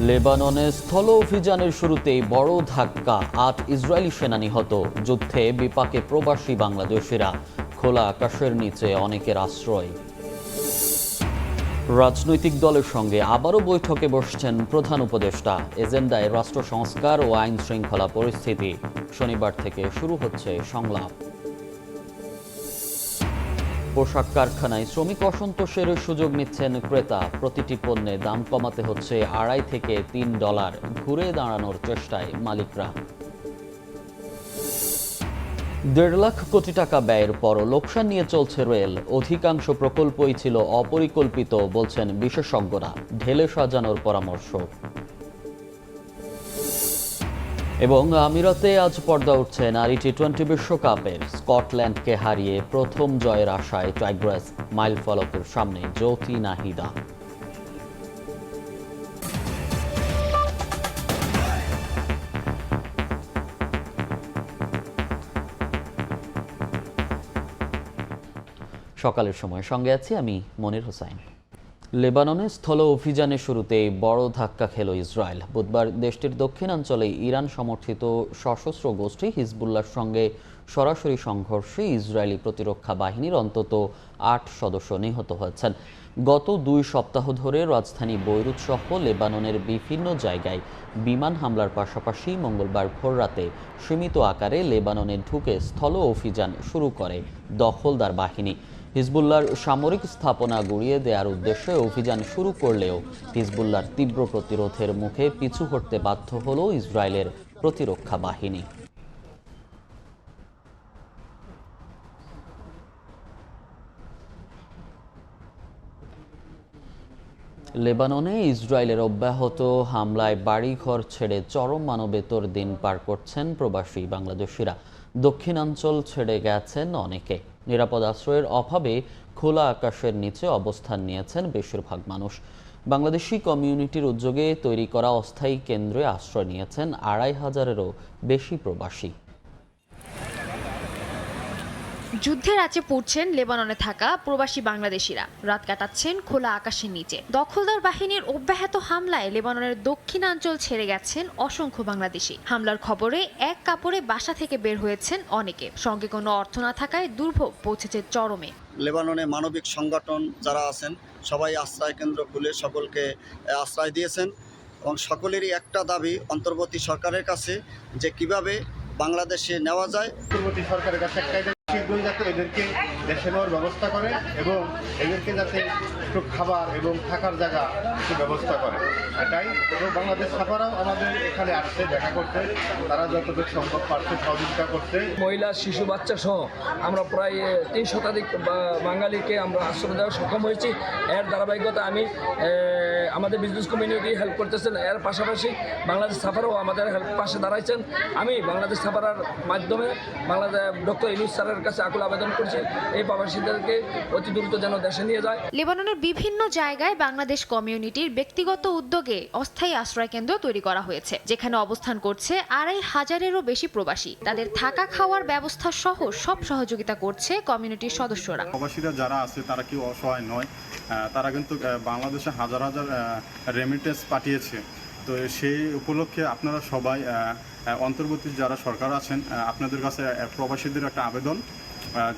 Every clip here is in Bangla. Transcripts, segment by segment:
লেবাননে স্থল অভিযানের শুরুতেই বড় ধাক্কা, ৮ ইসরায়েলি সেনা নিহত। যুদ্ধে বিপাকে প্রবাসী বাংলাদেশিরা, খোলা আকাশের নিচে অনেকের আশ্রয়। রাজনৈতিক দলের সঙ্গে আবারও বৈঠকে বসছেন প্রধান উপদেষ্টা। এজেন্ডায় রাষ্ট্র সংস্কার ও আইন শৃঙ্খলা পরিস্থিতি। শনিবার থেকে শুরু হচ্ছে সংলাপ। পোশাক কারখানায় শ্রমিক অসন্তোষের সুযোগ নিচ্ছেন ক্রেতা। প্রতিটি পণ্যে দাম কমাতে হচ্ছে $2.5 থেকে $3। ঘুরে দাঁড়ানোর চেষ্টায় মালিকরা। 1.5 লাখ কোটি টাকা ব্যয়ের পরও লোকসান নিয়ে চলছে রেল। অধিকাংশ প্রকল্পই ছিল অপরিকল্পিত বলছেন বিশেষজ্ঞরা। ঢেলে সাজানোর পরামর্শ। এবং আমিরাতে আজ পর্দা উঠছে নারী টি-20 বিশ্বকাপের। স্কটল্যান্ডকে হারিয়ে প্রথম জয়ের আশায় টাইগ্রেস। মাইল ফলকের সামনে জ্যোতি নাহিদা। সকালের সময় সঙ্গে আছি আমি মনির হোসাইন। লেবাননে স্থল অভিযানের শুরুতেই বড় ধাক্কা খেল ইসরায়েল। বুধবার দেশটির দক্ষিণাঞ্চলে ইরান সমর্থিত সশস্ত্র গোষ্ঠী হিজবুল্লাহর সঙ্গে সরাসরি সংঘর্ষে ইসরায়েলি প্রতিরক্ষা বাহিনীর অন্তত 8 সদস্য নিহত হয়েছেন। গত 2 সপ্তাহ ধরে রাজধানী বৈরুত সহ লেবাননের বিভিন্ন জায়গায় বিমান হামলার পাশাপাশি মঙ্গলবার ভোররাতে সীমিত আকারে লেবাননে ঢুকে স্থল অভিযান শুরু করে দখলদার বাহিনী। হিজবুল্লাহর সামরিক স্থাপনা গুড়িয়ে দেওয়ার উদ্দেশ্যে অভিযান শুরু করলেও হিজবুল্লাহর তীব্র প্রতিরোধের মুখে পিছু হটতে বাধ্য হল ইসরায়েলের প্রতিরক্ষা বাহিনী। লেবাননে ইসরায়েলের অব্যাহত হামলায় বাড়িঘর ছেড়ে চরম মানবেতর দিন পার করছেন প্রবাসী বাংলাদেশিরা। দক্ষিণাঞ্চল ছেড়ে গেছেন অনেকে। নিরাপদ আশ্রয়ের অভাবে খোলা আকাশের নিচে অবস্থান নিয়েছেন বেশিরভাগ মানুষ। বাংলাদেশি কমিউনিটির উদ্যোগে তৈরি করা অস্থায়ী কেন্দ্রে আশ্রয় নিয়েছেন 2500-এরও বেশি প্রবাসী। যুদ্ধের আঁচে পড়ছেন লেবাননে থাকা প্রবাসী বাংলাদেশিরা। রাত কাটাচ্ছেন খোলা আকাশের নিচে। দখলদার বাহিনীর অব্যাহত হামলায় লেবাননের দক্ষিণাঞ্চল ছেড়ে গেছেন অসংখ্য বাংলাদেশি। হামলার খবরে এক কাপড়ে বাসা থেকে বের হয়েছেন অনেকে। সঙ্গে কোনো অর্থ না থাকায় দুর্ভোগ পৌঁছেছে চরমে। লেবাননে মানবিক সংগঠন যারা আছেন সবাই আশ্রয় কেন্দ্র খুলে সকলকে আশ্রয় দিয়েছেন এবং সকলেরই একটা দাবি অন্তর্বর্তী সরকারের কাছে যে কিভাবে বাংলাদেশে নেওয়া যায়। অন্তর্বর্তী সরকারের কাছে একটাই শীঘ্রই যাতে এদেরকে দেশে নেওয়ার ব্যবস্থা করে এবং এদেরকে যাতে একটু খাবার এবং থাকার জায়গা একটু ব্যবস্থা করে এটাই। এবং বাংলাদেশ ছাপারাও আমাদের এখানে আসছে দেখা করতে, তারা যতটুকু সম্ভব পারছে সহযোগিতা করছে। মহিলা শিশু বাচ্চা সহ আমরা প্রায় 3 শতাধিক বাঙালিকে আমরা আশ্রয় দেওয়া সক্ষম হয়েছি। এর ধারাবাহিকতা আমি আমাদের বিজনেস কমিউনিটি হেল্প করতেছেন। এর পাশাপাশি বাংলাদেশ ছাপারাও আমাদের হেল্প পাশে দাঁড়াইছেন। আমি বাংলাদেশ ছাপারার মাধ্যমে বাংলাদেশ ডক্টর ইউনূস স্যারের কাছে আকুল আবেদন করছি এই প্রবাসীদেরকে অতি দ্রুত যেন দেশে নিয়ে যায়। লেবাননের বিভিন্ন জায়গায় বাংলাদেশ কমিউনিটির ব্যক্তিগত উদ্যোগে অস্থায়ী আশ্রয় কেন্দ্র তৈরি করা হয়েছে, যেখানে অবস্থান করছে 2500-এরও বেশি প্রবাসী। তাদের থাকা খাওয়ার ব্যবস্থা সহ সব সহযোগিতা করছে কমিউনিটির সদস্যরা। প্রবাসীরা যারা আছে তারা কেউ অসহায় নয়, তারা কিন্তু বাংলাদেশে হাজার হাজার রেমিটেন্স পাঠিয়েছে। তো সেই উপলক্ষে আপনারা সবাই অন্তর্বর্তী যারা সরকার আছেন আপনাদের কাছে প্রবাসীদের একটা আবেদন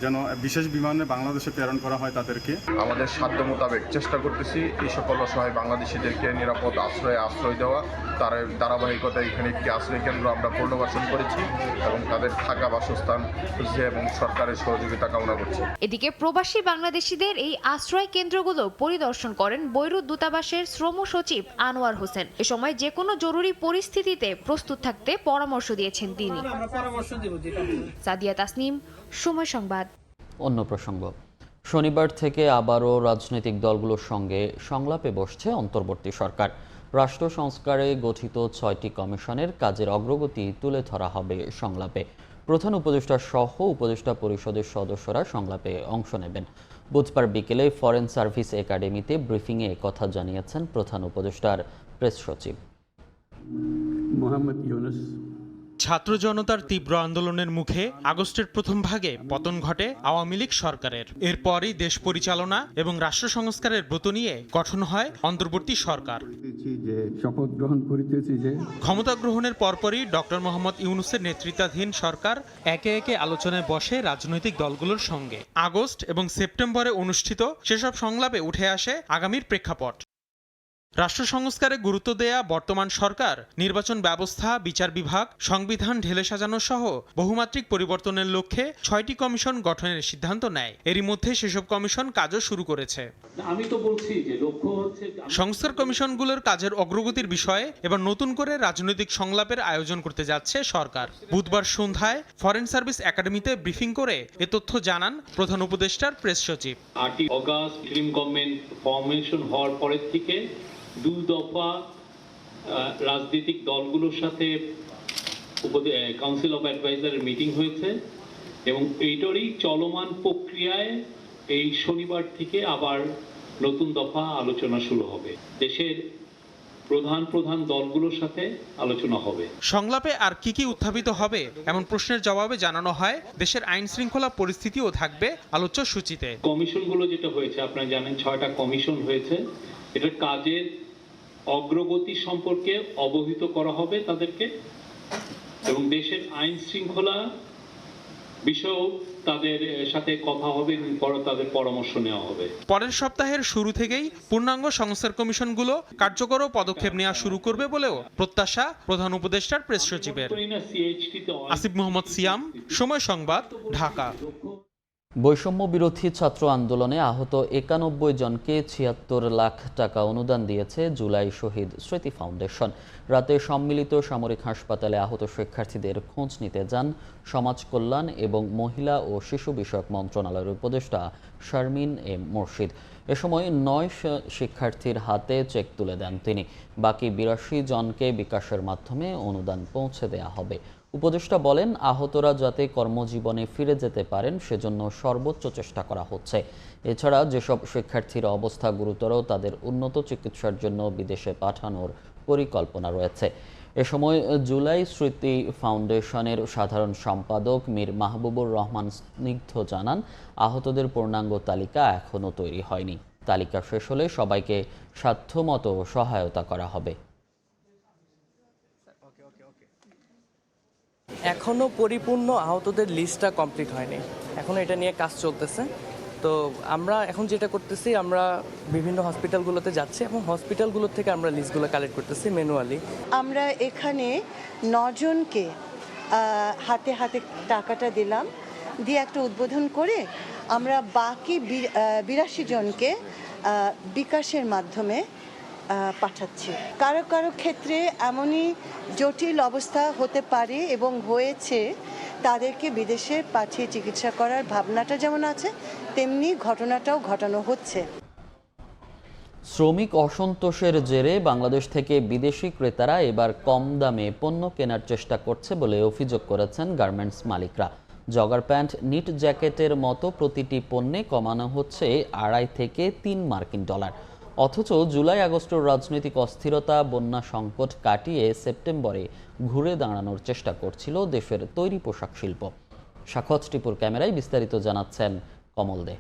যেন বিশেষ বিমানে বাংলাদেশে প্রেরণ করা হয় তাদেরকে। আমাদের সাধ্য মোতাবেক চেষ্টা করতেছি এই সকল অসহায় বাংলাদেশিদেরকে নিরাপদ আশ্রয় দেওয়া। তার ধারাবাহিকতায় এখানে একটি আশ্রয় কেন্দ্র আমরা পুনর্বাসন করেছি এবং তাদের থাকা বাসস্থান খুঁজছে এবং সরকারের সহযোগিতা কামনা করছি। এদিকে প্রবাসী বাংলাদেশিদের এই আশ্রয় কেন্দ্রগুলো পরিদর্শন করেন বৈরুত দূতাবাসের শ্রম সচিব আনোয়ার হোসেন। এ সময় যে কোনো জরুরি পরিস্থিতিতে প্রস্তুত থাকতে পরামর্শ দিয়েছেন তিনি। সাদিয়া তাসনিম, সময় সংবাদ। অন্য প্রসঙ্গ, শনিবার থেকে আবারও রাজনৈতিক দলগুলোর সঙ্গে সংলাপে বসছে অন্তর্বর্তী সরকার। রাষ্ট্র সংস্কারে গঠিত 6টি কমিশনের কাজের অগ্রগতি তুলে ধরা হবে সংলাপে। প্রধান উপদেষ্টা সহ উপদেষ্টা পরিষদের সদস্যরা সংলাপে অংশ নেবেন। বুধবার বিকেলে ফরেন সার্ভিস একাডেমিতে ব্রিফিংয়ে কথা জানিয়েছেন প্রধান উপদেষ্টার প্রেস সচিব। মোহাম্মদ ইউনূস ছাত্র জনতার তীব্র আন্দোলনের মুখে আগস্টের প্রথম ভাগে পতন ঘটে আওয়ামী লীগ সরকারের। এরপরই দেশ পরিচালনা এবং রাষ্ট্র সংস্কারের ব্রত নিয়ে গঠন হয় অন্তর্বর্তী সরকার। শপথ গ্রহণ করিতেছি যে ক্ষমতা গ্রহণের পরপরই ডক্টর মোহাম্মদ ইউনূসের নেতৃত্বাধীন সরকার একে একে আলোচনায় বসে রাজনৈতিক দলগুলোর সঙ্গে। আগস্ট এবং সেপ্টেম্বরে অনুষ্ঠিত সেসব সংলাপে উঠে আসে আগামীর প্রেক্ষাপট। রাষ্ট্র সংস্কারে গুরুত্ব দেয়া বর্তমান সরকার নির্বাচন ব্যবস্থা, বিচার বিভাগ, সংবিধান ঢেলে সাজানো সহ বহুমাত্রিক পরিবর্তনের লক্ষ্যে 6টি কমিশন গঠনের সিদ্ধান্ত নেয়। এরই মধ্যে সেসব কমিশন কাজও শুরু করেছে। আমি তো বলছি যে লক্ষ্য হচ্ছে সংস্কার কমিশনগুলোর কাজের অগ্রগতির বিষয়ে এবার নতুন করে রাজনৈতিক সংলাপের আয়োজন করতে যাচ্ছে সরকার। বুধবার সন্ধ্যায় ফরেন সার্ভিস একাডেমিতে ব্রিফিং করে এ তথ্য জানান প্রধান উপদেষ্টার প্রেস সচিব। 8 অগাস্ট ইন্টারিম গভর্নমেন্ট ফরমেশন হওয়ার পরের থেকে 2 দফা রাজনৈতিক দলগুলোর সাথে কাউন্সিল অফ অ্যাডভাইজারের মিটিং হয়েছে এবং এইটারই চলমান প্রক্রিয়ায় এই শনিবার থেকে আবার নতুন দফা আলোচনা শুরু হবে। দেশের প্রধান দলগুলোর সাথে আলোচনা হবে। সংলাপে আর কি উত্থাপিত হবে এমন প্রশ্নের জবাবে জানানো হয় দেশের আইন শৃঙ্খলা পরিস্থিতিও থাকবে আলোচ্য সূচিতে। কমিশনগুলো যেটা হয়েছে আপনারা জানেন 6টা কমিশন হয়েছে, এটার কাজের অগ্রগতি সম্পর্কে অবহিত করা হবে তাদেরকে এবং দেশের আইন শৃঙ্খলা বিষয়েও তাদের সাথে কথা হবে এবং তাদের পরামর্শ নেওয়া হবে। পরের সপ্তাহের শুরু থেকেই পূর্ণাঙ্গ সংস্কার কমিশনগুলো কার্যকর পদক্ষেপ নেওয়া শুরু করবে বলেও প্রত্যাশা প্রধান উপদেষ্টার প্রেস সচিবের। আসিফ মোহাম্মদ সিয়াম, সময় সংবাদ, ঢাকা। বৈষম্য বিরোধী ছাত্র আন্দোলনে আহত 91 জনকে 76 লাখ টাকা অনুদান দিয়েছে জুলাই শহীদ স্মৃতি ফাউন্ডেশন। রাতে সম্মিলিত সামরিক হাসপাতালে আহত শিক্ষার্থীদের খোঁজ নিতে যান সমাজ কল্যাণ এবং মহিলা ও শিশু বিষয়ক মন্ত্রণালয়ের উপদেষ্টা শারমিন এম মুর্শিদ। এ সময় 9 শিক্ষার্থীর হাতে চেক তুলে দেন তিনি। বাকি 82 জনকে বিকাশের মাধ্যমে অনুদান পৌঁছে দেয়া হবে। উপদেষ্টা বলেন, আহতরা যাতে কর্মজীবনে ফিরে যেতে পারেন সেজন্য সর্বোচ্চ চেষ্টা করা হচ্ছে। এছাড়া যেসব শিক্ষার্থীর অবস্থা গুরুতর তাদের উন্নত চিকিৎসার জন্য বিদেশে পাঠানোর পরিকল্পনা রয়েছে। এ সময় জুলাই স্মৃতি ফাউন্ডেশনের সাধারণ সম্পাদক মীর মাহবুবুর রহমান স্নিগ্ধ জানান, আহতদের পূর্ণাঙ্গ তালিকা এখনও তৈরি হয়নি। তালিকা শেষ হলে সবাইকে সাধ্যমতো সহায়তা করা হবে। এখনো পরিপূর্ণ আহতদের লিস্টটা কমপ্লিট হয়নি, এখনো এটা নিয়ে কাজ চলতেছে। তো আমরা এখন যেটা করতেছি, আমরা বিভিন্ন হসপিটালগুলোতে যাচ্ছি এবং হসপিটালগুলো থেকে আমরা লিস্টগুলো কালেক্ট করতেছি ম্যানুয়ালি। আমরা এখানে 9 জনকে হাতে হাতে টাকাটা দিলাম, দিয়ে একটা উদ্বোধন করে আমরা বাকি 82 জনকে বিকাশের মাধ্যমে পাঠাচ্ছি। কারো কারো ক্ষেত্রে এমনই জটিল অবস্থা হতে পারে এবং হয়েছে, তাদেরকে বিদেশে পাঠিয়ে চিকিৎসা করার ভাবনাটা যেমন আছে তেমনি ঘটনাটাও ঘটানো হচ্ছে। শ্রমিক অসন্তোষের জেরে বাংলাদেশ থেকে বিদেশি ক্রেতারা এবার কম দামে পণ্য কেনার চেষ্টা করছে বলে অভিযোগ করেছেন গার্মেন্টস মালিকরা। জগার প্যান্ট, নিট জ্যাকেটের মতো প্রতিটি পণ্যে কমানো হচ্ছে 2.5 থেকে 3 মার্কিন ডলার। অথচ জুলাই আগস্টের রাজনৈতিক অস্থিরতা, বন্যা সংকট কাটিয়ে সেপ্টেম্বরে ঘুরে দাঁড়ানোর চেষ্টা করছিল দেশের তৈরি পোশাক শিল্প। সাখাওয়াত টিপুর ক্যামেরায় বিস্তারিত জানাচ্ছেন কমল দে।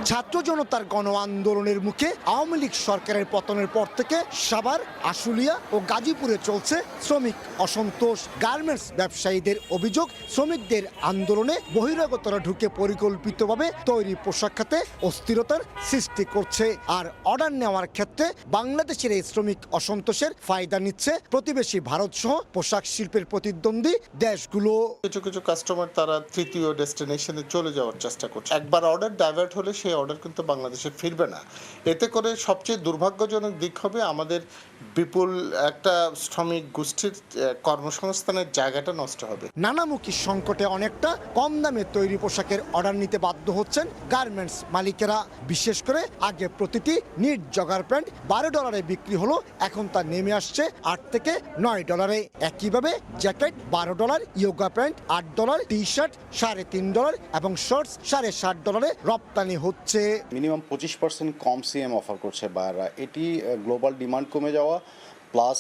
ছাত্র জনতার গণ আন্দোলনের মুখে আওয়ামী লীগ সরকারের পতনের পর থেকে সাভার, আশুলিয়া ও গাজীপুরে চলছে শ্রমিক অসন্তোষ। গার্মেন্টস ব্যবসায়ীদের অভিযোগ, শ্রমিকদের আন্দোলনে বহিরাগতরা ঢুকে পরিকল্পিতভাবে তৈরি পোশাক খাতে অস্থিরতার সৃষ্টি করছে। আর অর্ডার নেওয়ার ক্ষেত্রে বাংলাদেশের এই শ্রমিক অসন্তোষের ফায়দা নিচ্ছে প্রতিবেশী ভারত সহ পোশাক শিল্পের প্রতিদ্বন্দ্বী দেশগুলো। কিছু কিছু কাস্টমার তারা তৃতীয় ডেস্টিনেশনে চলে যাওয়ার চেষ্টা করছে। একবার অর্ডার ডাইভার্ট হলে সেই অর্ডার কিন্তু বাংলাদেশে ফিরবে না। এতে করে সবচেয়ে দুর্ভাগ্যজনক দিক হবে আমাদের বিপুল একটা শ্রমিক গোষ্ঠীর কর্মসংস্থানের জায়গাটা নষ্ট হবে। নানামুখী সংকটে অনেকটা কম দামে তৈরি পোশাকের অর্ডার নিতে বাধ্য হচ্ছেন গার্মেন্টস মালিকেরা। বিশেষ করে আগে প্রতিটি নিট জগার প্যান্ট $12 বিক্রি হলো, এখন তা নেমে আসছে $8 থেকে $9। একইভাবে jacket $12, yoga pant $8, T shirt $3.5 এবং শর্টস $7.5 রপ্তানি হচ্ছে। মিনিমাম 25% কম সিএম অফার করছে বাইরা। এটি গ্লোবাল ডিমান্ড কমে যাওয়া প্লাস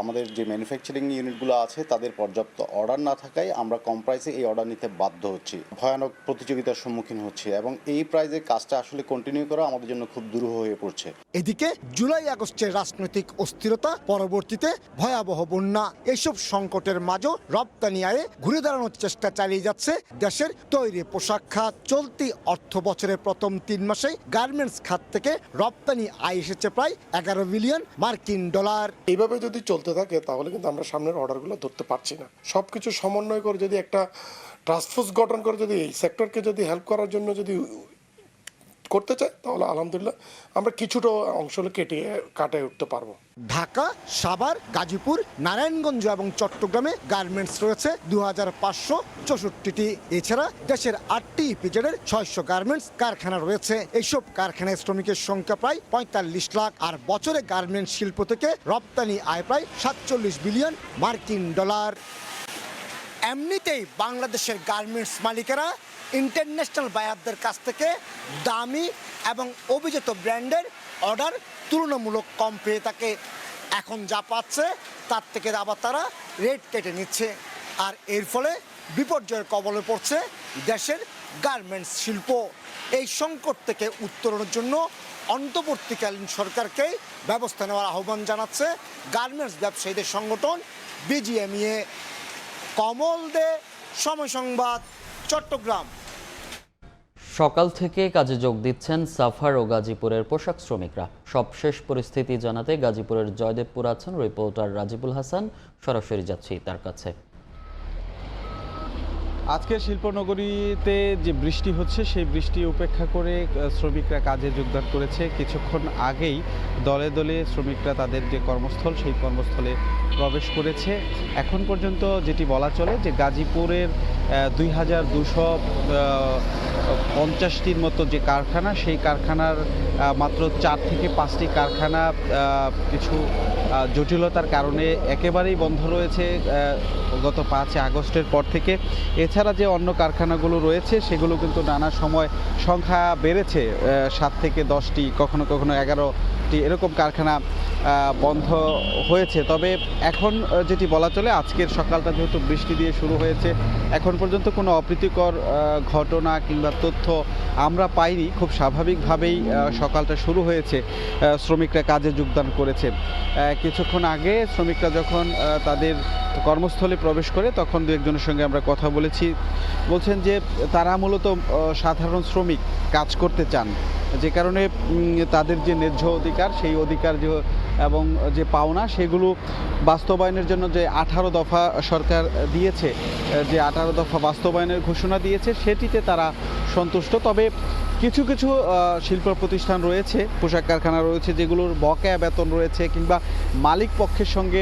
আমাদের যে ম্যানুফ্যাকচারিং ইউনিটগুলো আছে তাদের পর্যাপ্ত অর্ডার না থাকায় আমরা কম প্রাইসে এই অর্ডার নিতে বাধ্য হচ্ছি, ভয়ানক প্রতিযোগিতার সম্মুখীন হচ্ছি এবং এই প্রাইসে কাজটা আসলে কন্টিনিউ করা আমাদের জন্য খুব দুরূহ হয়ে পড়ছে। এদিকে জুলাই আগস্টের রাজনৈতিক অস্থিরতা, পরবর্তীতে ভয়াবহ বন্যা, এইসব সংকটের মাঝেও রপ্তানি আয়ে ঘুরে দাঁড়ানোর চেষ্টা চালিয়ে যাচ্ছে দেশের তৈরি পোশাক খাত। চলতি অর্থ বছরের প্রথম 3 মাসে গার্মেন্টস খাত থেকে রপ্তানি আয় এসেছে প্রায় 11 বিলিয়ন মার্কিন ডলার। এইভাবে যদি চলতে থাকে তাহলে কিন্তু আমরা সামনের অর্ডারগুলো ধরতে পারছি না। সবকিছু সমন্বয় করে যদি একটা টাস্ক ফোর্স গঠন করে যদি এই সেক্টরকে যদি হেল্প করার জন্য যদি করতে চাই তাহলে আলহামদুলিল্লাহ আমরা কিছুটা অংশ কাটিয়ে উঠতে পারবো। ঢাকা, সাভার, গাজীপুর, নারায়ণগঞ্জ এবং চট্টগ্রামে গার্মেন্টস রয়েছে 2564টি। এছাড়া দেশের 8টি ইপিজেডের 600 গার্মেন্টস কারখানা রয়েছে। এইসব কারখানায় শ্রমিকের সংখ্যা প্রায় 45 লাখ। আর বছরে গার্মেন্টস শিল্প থেকে রপ্তানি আয় প্রায় 47 বিলিয়ন মার্কিন ডলার। এমনিতেই বাংলাদেশের গার্মেন্টস মালিকেরা ইন্টারন্যাশনাল বায়ারদের কাছ থেকে দামি এবং অভিজাত ব্র্যান্ডের অর্ডার তুলনামূলক কম পেয়ে থাকে। এখন যা পাচ্ছে তার থেকে আবার তারা রেট কেটে নিচ্ছে, আর এর ফলে বিপর্যয়ের কবলে পড়ছে দেশের গার্মেন্টস শিল্প। এই সংকট থেকে উত্তরণের জন্য অন্তর্বর্তীকালীন সরকারকে ব্যবস্থা নেওয়ার আহ্বান জানাচ্ছে গার্মেন্টস ব্যবসায়ীদের সংগঠন বিজিএমইএ। কমল দে, সময় সংবাদ, চট্টগ্রাম। সকাল থেকে কাজে যোগ দিচ্ছেন সাভার ও গাজীপুরের পোশাক শ্রমিকরা। সবশেষ পরিস্থিতি জানাতে গাজীপুরের জয়দেবপুর আছেন রিপোর্টার রাজিবুল হাসান। সরাসরি যাচ্ছি তার কাছে। আজকে শিল্পনগরীতে যে বৃষ্টি হচ্ছে সেই বৃষ্টি উপেক্ষা করে শ্রমিকরা কাজে যোগদান করেছে। কিছুক্ষণ আগেই দলে দলে শ্রমিকরা তাদের যে কর্মস্থল সেই কর্মস্থলে প্রবেশ করেছে। এখন পর্যন্ত যেটি বলা চলে যে গাজীপুরের 2250টির মতো যে কারখানা, সেই কারখানার মাত্র 4 থেকে 5টি কারখানা কিছু জটিলতার কারণে একেবারেই বন্ধ রয়েছে গত 5 আগস্টের পর থেকে। এছাড়া যে অন্য কারখানাগুলো রয়েছে সেগুলো কিন্তু নানা সময় সংখ্যা বেড়েছে, 7 থেকে 10টি, কখনো কখনো 11টি এরকম কারখানা বন্ধ হয়েছে। তবে এখন যেটি বলা চলে আজকের সকালটা যেহেতু বৃষ্টি দিয়ে শুরু হয়েছে, এখন পর্যন্ত কোনো অপ্রীতিকর ঘটনা কিংবা তথ্য আমরা পাইনি। খুব স্বাভাবিকভাবেই সকালটা শুরু হয়েছে, শ্রমিকরা কাজে যোগদান করেছে। কিছুক্ষণ আগে শ্রমিকরা যখন তাদের কর্মস্থলে প্রবেশ করে তখন দু একজনের সঙ্গে আমরা কথা বলেছি। বলছেন যে তারা মূলত সাধারণ শ্রমিক, কাজ করতে চান, যে কারণে তাদের যে ন্যায্য অধিকার সেই অধিকার এবং যে পাওনা সেগুলো বাস্তবায়নের জন্য যে 18 দফা সরকার দিয়েছে, যে 18 দফা বাস্তবায়নের ঘোষণা দিয়েছে সেটিতে তারা সন্তুষ্ট। তবে কিছু কিছু শিল্প প্রতিষ্ঠান রয়েছে, পোশাক কারখানা রয়েছে যেগুলোর বকেয়া বেতন রয়েছে কিংবা মালিক পক্ষের সঙ্গে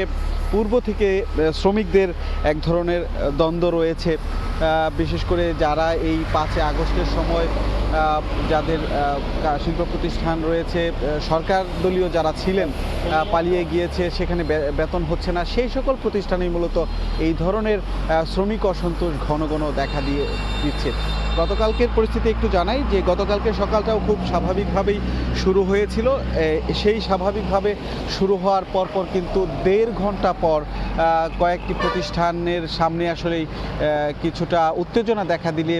পূর্ব থেকে শ্রমিকদের এক ধরনের দ্বন্দ্ব রয়েছে। বিশেষ করে যারা এই 5 আগস্টের সময় যাদের শিল্প প্রতিষ্ঠান রয়েছে, সরকার দলীয় যারা ছিলেন পালিয়ে গিয়েছে, সেখানে বেতন হচ্ছে না, সেই সকল প্রতিষ্ঠানেই মূলত এই ধরনের শ্রমিক অসন্তোষ ঘন ঘন দেখা দিচ্ছে। গতকালকের পরিস্থিতি একটু জানাই যে গতকালকে সকালটাও খুব স্বাভাবিকভাবেই শুরু হয়েছিল। সেই স্বাভাবিকভাবে শুরু হওয়ার পরপর কিন্তু 1.5 ঘন্টা পর কয়েকটি প্রতিষ্ঠানের সামনে আসলেই কিছুটা উত্তেজনা দেখা দিলে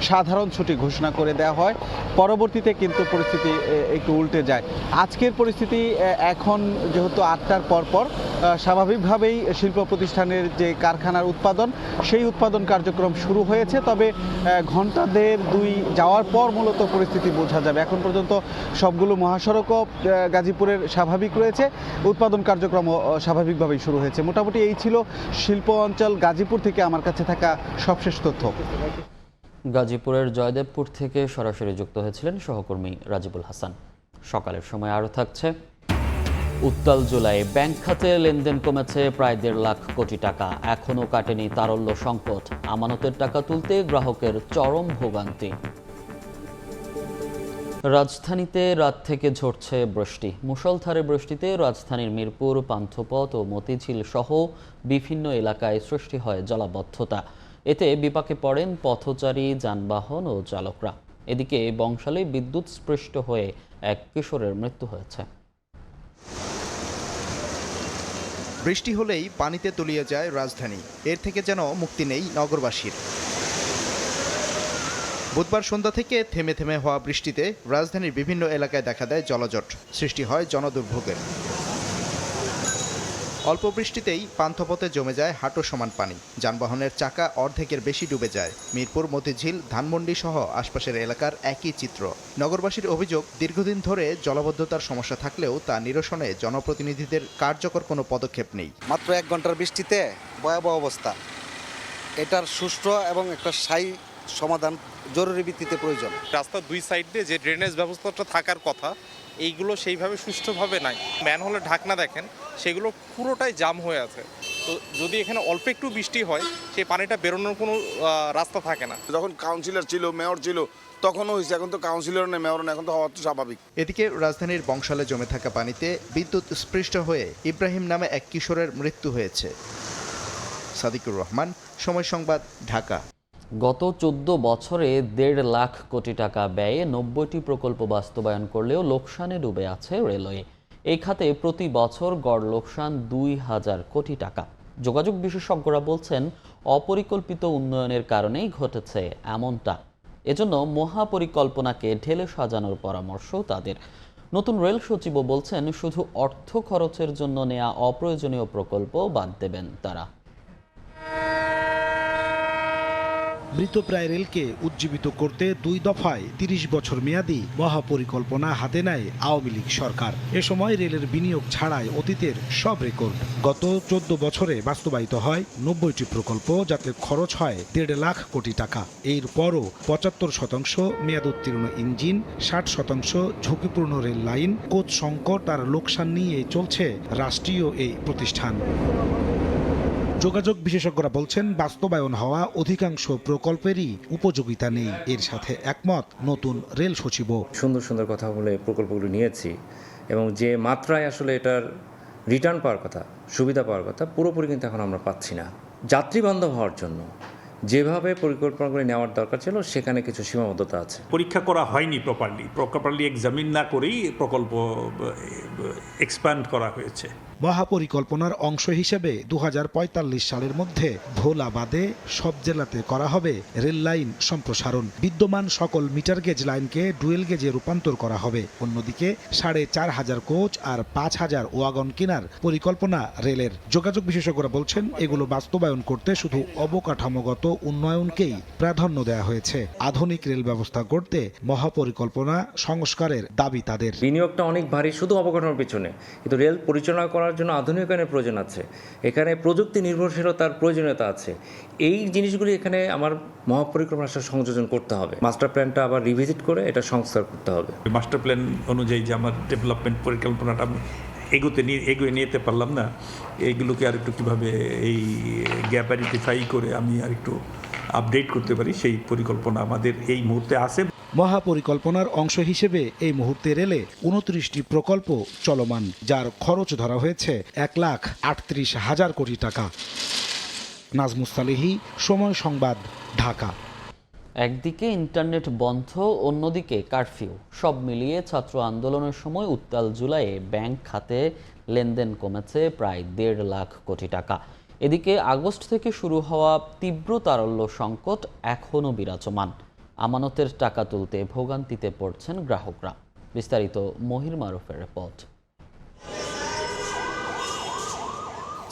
সাধারণ ছুটি ঘোষণা করে দেওয়া হয়। পরবর্তীতে কিন্তু পরিস্থিতি একটু উল্টে যায়। আজকের পরিস্থিতি এখন যেহেতু 8টার পরপর স্বাভাবিকভাবেই শিল্প প্রতিষ্ঠানের যে কারখানার উৎপাদন, সেই উৎপাদন কার্যক্রম শুরু হয়েছে। তবে ঘন্টা 1.5-2 যাওয়ার পর মূলত পরিস্থিতি বোঝা যাবে। এখন পর্যন্ত সবগুলো মহাসড়কও গাজীপুরের স্বাভাবিক রয়েছে, উৎপাদন কার্যক্রমও স্বাভাবিকভাবেই শুরু হয়েছে। মোটামুটি এই ছিল শিল্প অঞ্চল গাজীপুর থেকে আমার কাছে থাকা সবশেষ তথ্য। গাজীপুরের জয়দেবপুর থেকে সরাসরি যুক্ত হয়েছিলেন সহকর্মী রাজিবুল হাসান। সকালের সময় আরও থাকছে উত্তাল জুলাই, ব্যাংক খাতে লেনদেন কমেছে প্রায় 1.5 লাখ কোটি টাকা। এখনও কাটেনি তারল্য সংকট, আমানতের টাকা তুলতে গ্রাহকের চরম ভোগান্তি। রাজধানীতে রাত থেকে ঝরছে বৃষ্টি। মুষলধারে বৃষ্টিতে রাজধানীর মিরপুর, পান্থপথ ও মতিঝিল সহ বিভিন্ন এলাকায় সৃষ্টি হয় জলাবদ্ধতা। এতে বিপাকে পড়েন পথচারী, যানবাহন ও চালকরা। এদিকে বংশালে বিদ্যুৎস্পৃষ্ট হয়ে এক কিশোরের মৃত্যু হয়েছে। বৃষ্টি হলেই পানিতে তলিয়ে যায় রাজধানী, এর থেকে যেন মুক্তি নেই নগরবাসীর। বুধবার সন্ধ্যা থেকে থেমে থেমে হওয়া বৃষ্টিতে রাজধানীর বিভিন্ন এলাকায় দেখা দেয় জলজট, সৃষ্টি হয় জনদুর্ভোগের। অল্প বৃষ্টিতেই পান্থপথে জমে যায় হাঁটু সমান পানি, যানবাহনের চাকা অর্ধেকের বেশি ডুবে যায়। মিরপুর, মতিঝিল, ধানমন্ডি সহ আশপাশের এলাকার একই চিত্র। নগরবাসীর অভিযোগ, দীর্ঘদিন ধরে জলাবদ্ধতার সমস্যা থাকলেও তা নিরসনে জনপ্রতিনিধিদের কার্যকর কোনো পদক্ষেপ নেই। মাত্র 1 ঘন্টার বৃষ্টিতে ভয়াবহ অবস্থা। এটার সুষ্ঠু এবং একটা স্থায়ী সমাধান জরুরি ভিত্তিতে প্রয়োজন। রাস্তার 2 সাইডে যে ড্রেনেজ ব্যবস্থাটা থাকার কথা, এইগুলো সেইভাবে সুষ্ঠুভাবে নাই। ম্যানহোলের ঢাকনা দেখেন, সেগুলো পুরোটাই জাম হয়ে আছে। তো যদি এখানে অল্প একটু বৃষ্টি হয়, সেই পানিটা বেরোনোর কোনো রাস্তা থাকে না। যখন কাউন্সিলর ছিল, মেয়র ছিল, তখনও হয়েছে, এখন তো কাউন্সিলর নেই, মেয়র নেই, এখন তো হওয়া তো স্বাভাবিক। এদিকে রাজধানীর বংশালে জমে থাকা পানিতে বিদ্যুৎ স্পৃষ্ট হয়ে ইব্রাহিম নামে এক কিশোরের মৃত্যু হয়েছে। সাদিকুর রহমান, সময় সংবাদ, ঢাকা। গত 14 বছরে 1.5 লাখ কোটি টাকা ব্যয়ে 90টি প্রকল্প বাস্তবায়ন করলেও লোকসানে ডুবে আছে রেলওয়ে। এই খাতে প্রতি বছর গড় লোকসান 2000 কোটি টাকা। যোগাযোগ বিশেষজ্ঞরা বলছেন, অপরিকল্পিত উন্নয়নের কারণেই ঘটেছে এমনটা। এজন্য মহাপরিকল্পনাকে ঢেলে সাজানোর পরামর্শ তাদের। নতুন রেল সচিবও বলছেন, শুধু অর্থ খরচের জন্য নেওয়া অপ্রয়োজনীয় প্রকল্প বাদ দেবেন তারা। মৃতপ্রায় রেলকে উজ্জীবিত করতে 2 দফায় 30 বছর মেয়াদী মহাপরিকল্পনা হাতে নেয় আওয়ামী লীগ সরকার। এ সময় রেলের বিনিয়োগ ছাড়াই অতীতের সব রেকর্ড। গত 14 বছরে বাস্তবায়িত হয় 90টি প্রকল্প, যাতে খরচ হয় 1.5 লাখ কোটি টাকা। এরপরও 75% মেয়াদ উত্তীর্ণ ইঞ্জিন, 60% ঝুঁকিপূর্ণ রেল লাইন, কোচ সংকট আর লোকসান নিয়ে চলছে রাষ্ট্রীয় এই প্রতিষ্ঠান। যোগাযোগ বিশেষজ্ঞরা বলছেন, বাস্তবায়ন হওয়া অধিকাংশ প্রকল্পেরই উপযোগিতা নেই। এর সাথে একমত নতুন রেল সচিবও। সুন্দর সুন্দর কথা বলে প্রকল্পগুলো নিয়েছি এবং যে মাত্রায় আসলে এটার রিটার্ন পাওয়ার কথা, সুবিধা পাওয়ার কথা, পুরোপুরি কিন্তু এখন আমরা পাচ্ছি না। যাত্রী বান্ধব হওয়ার জন্য যেভাবে পরিকল্পনাগুলি নেওয়ার দরকার ছিল, সেখানে কিছু সীমাবদ্ধতা আছে। পরীক্ষা করা হয়নি প্রপারলি এক্সামিন না করেই প্রকল্প এক্সপ্যান্ড করা হয়েছে। মহাপরিকল্পনার অংশ হিসেবে 2045 সালের মধ্যে ভোলা বাদে সব জেলাতে করা হবে রেল লাইন সম্প্রসারণ। বিদ্যমান সকল মিটার গেজ লাইনকে ডুয়েল গেজে রূপান্তর করা হবে। অন্যদিকে 4500 কোচ আর 5000 ওয়াগন কেনার পরিকল্পনা রেলের। যোগাযোগ বিশেষজ্ঞরা বলছেন, এগুলো বাস্তবায়ন করতে শুধু অবকাঠামোগত উন্নয়নকেই প্রাধান্য দেওয়া হয়েছে। আধুনিক রেল ব্যবস্থা গড়তে মহাপরিকল্পনা সংস্কারের দাবি তাদের। বিনিয়োগটা অনেক ভারী শুধু অবকাঠামোর পিছনে, কিন্তু রেল পরিচালনা করার জন্য আধুনিকায়নের প্রয়োজন আছে। এখানে প্রযুক্তি নির্ভরশীলতার প্রয়োজনীয়তা আছে। এই জিনিসগুলি এখানে আমার মহাপরিকল্পনার সাথে সংযোজন করতে হবে। মাস্টার প্ল্যানটা আবার রিভিজিট করে এটা সংস্কার করতে হবে। মাস্টার প্ল্যান অনুযায়ী যে আমার ডেভেলপমেন্ট পরিকল্পনাটা আমি এগিয়ে নিতে পারলাম না, এইগুলোকে আর একটু কীভাবে এই গ্যাপ আইডেন্টিফাই করে আমি আর একটু আপডেট করতে পারি, সেই পরিকল্পনা আমাদের এই মুহূর্তে আছে। মহাপরিকল্পনার অংশ হিসেবে এই মুহূর্তে রেলে 29টি প্রকল্প চলমান, যার খরচ ধরা হয়েছে 1,38,000 কোটি টাকা। নাজমুস সালেহী, সময় সংবাদ, ঢাকা। একদিকে ইন্টারনেট বন্ধ, অন্যদিকে কারফিউ, সব মিলিয়ে ছাত্র আন্দোলনের সময় উত্তাল জুলাইয়ে ব্যাংক খাতে লেনদেন কমেছে প্রায় 1.5 লাখ কোটি টাকা। এদিকে আগস্ট থেকে শুরু হওয়া তীব্র তারল্য সংকট এখনও বিরাজমান। আমানতের টাকা তুলতে ভোগান্তিতে পড়ছেন গ্রাহকরা। বিস্তারিত মহির মারুফের রিপোর্ট।